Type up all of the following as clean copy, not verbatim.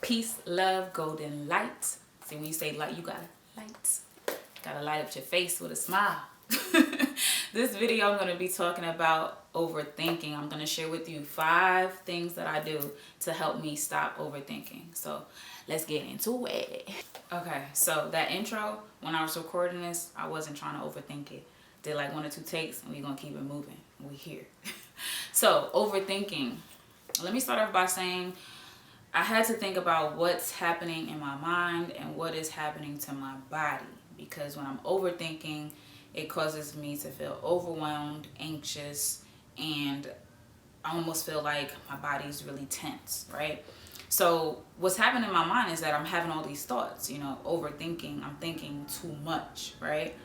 Peace, love, golden light. See, when you say light, you gotta light. Gotta light up your face with a smile. This video, I'm going to be talking about overthinking. I'm going to share with you 5 things that I do to help me stop overthinking. So let's get into it. Okay, so that intro, when I was recording this, I wasn't trying to overthink it. Did like 1 or 2 takes and we're going to keep it moving. We here. So overthinking. Let me start off by saying I had to think about what's happening in my mind and what is happening to my body. Because when I'm overthinking, it causes me to feel overwhelmed, anxious, and I almost feel like my body's really tense, right? So what's happening in my mind is that I'm having all these thoughts, overthinking. I'm thinking too much, right?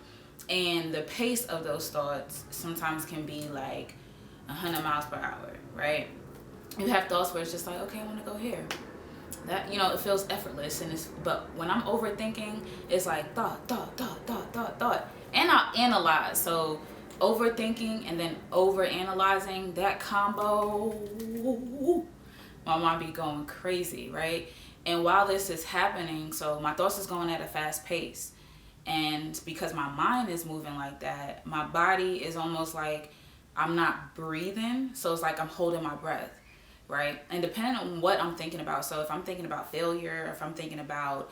And the pace of those thoughts sometimes can be like 100 miles per hour, right? You have thoughts where it's just like, okay, I want to go here. That, it feels effortless, but when I'm overthinking, it's like thought. And I analyze. So overthinking and then overanalyzing, that combo, my mind be going crazy, right? And while this is happening, so my thoughts is going at a fast pace. And because my mind is moving like that, my body is almost like I'm not breathing. So it's like I'm holding my breath, right? And depending on what I'm thinking about. So if I'm thinking about failure, if I'm thinking about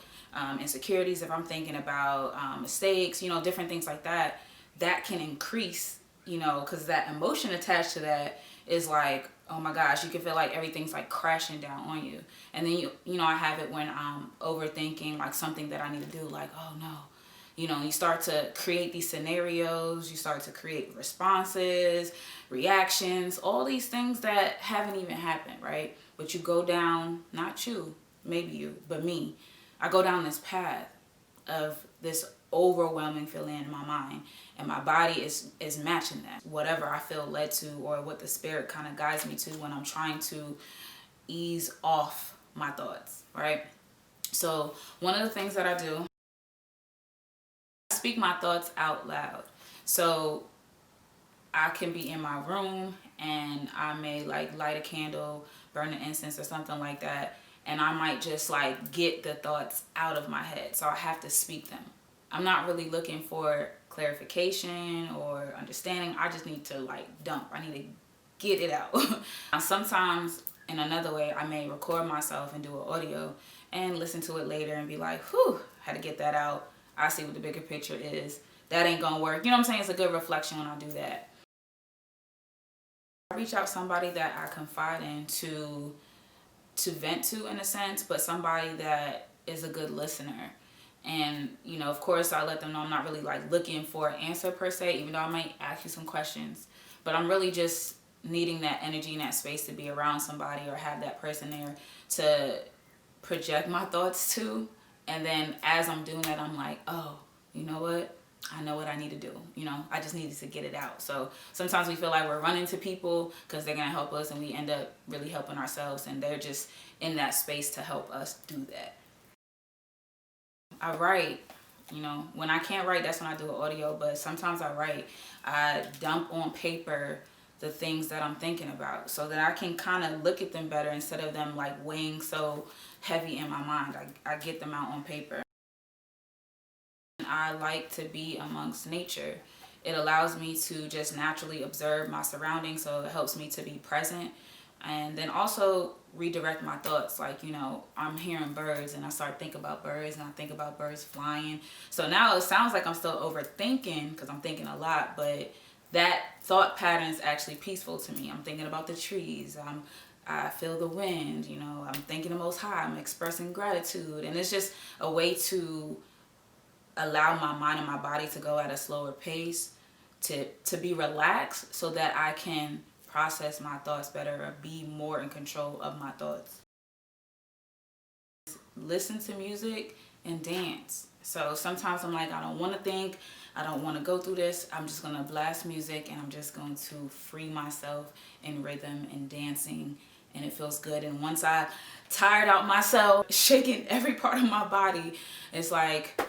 insecurities, if I'm thinking about mistakes, different things like that, that can increase, because that emotion attached to that is like, oh my gosh, you can feel like everything's like crashing down on you. And then, I have it when I'm overthinking like something that I need to do, like, oh no. You start to create these scenarios, you start to create responses, reactions, all these things that haven't even happened, right? But you go down, not you, maybe you, but me. I go down this path of this overwhelming feeling in my mind, and my body is matching that. Whatever I feel led to, or what the spirit kind of guides me to when I'm trying to ease off my thoughts, right? So one of the things that I do, speak my thoughts out loud. So I can be in my room and I may like light a candle, burn an incense or something like that, and I might just like get the thoughts out of my head. So I have to speak them. I'm not really looking for clarification or understanding. I just need to like dump. I need to get it out. Sometimes in another way, I may record myself and do an audio and listen to it later and be like, whew, had to get that out. I see what the bigger picture is. That ain't gonna work. You know what I'm saying? It's a good reflection when I do that. I reach out somebody that I confide in to vent to, in a sense, but somebody that is a good listener. And, of course, I let them know I'm not really like looking for an answer per se, even though I might ask you some questions. But I'm really just needing that energy and that space to be around somebody or have that person there to project my thoughts to. And then as I'm doing that, I'm like, oh, you know what? I know what I need to do. I just needed to get it out. So sometimes we feel like we're running to people because they're going to help us, and we end up really helping ourselves, and they're just in that space to help us do that. I write, when I can't write, that's when I do an audio, but sometimes I write. I dump on paper the things that I'm thinking about so that I can kind of look at them better instead of them like weighing so heavy in my mind. I get them out on paper. I like to be amongst nature. It allows me to just naturally observe my surroundings, so it helps me to be present and then also redirect my thoughts. Like, I'm hearing birds and I start thinking about birds, and I think about birds flying. So now it sounds like I'm still overthinking because I'm thinking a lot, but that thought pattern is actually peaceful to me. I'm thinking about the trees. I feel the wind, I'm thanking the Most High. I'm expressing gratitude. And it's just a way to allow my mind and my body to go at a slower pace, to be relaxed so that I can process my thoughts better or be more in control of my thoughts. Listen to music and dance. So sometimes I'm like, I don't want to think, I don't want to go through this. I'm just going to blast music and I'm just going to free myself in rhythm and dancing, and it feels good. And once I tired out myself, shaking every part of my body, it's like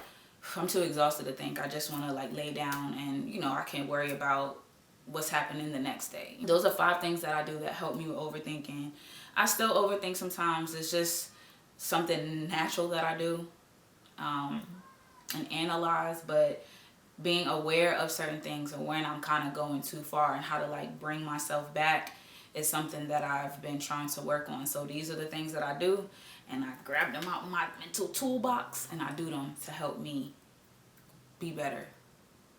I'm too exhausted to think. I just want to like lay down and, I can't worry about what's happening the next day. Those are 5 things that I do that help me with overthinking. I still overthink sometimes. It's just something natural that I do, and analyze, but being aware of certain things and when I'm kind of going too far and how to like bring myself back is something that I've been trying to work on. So these are the things that I do, and I grab them out of my mental toolbox and I do them to help me be better,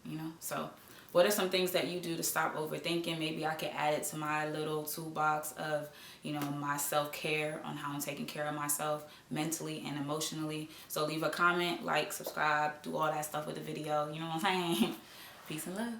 you know? So what are some things that you do to stop overthinking? Maybe I could add it to my little toolbox of, you know, my self-care, on how I'm taking care of myself mentally and emotionally. So leave a comment, like, subscribe, do all that stuff with the video. You know what I'm saying? Peace and love.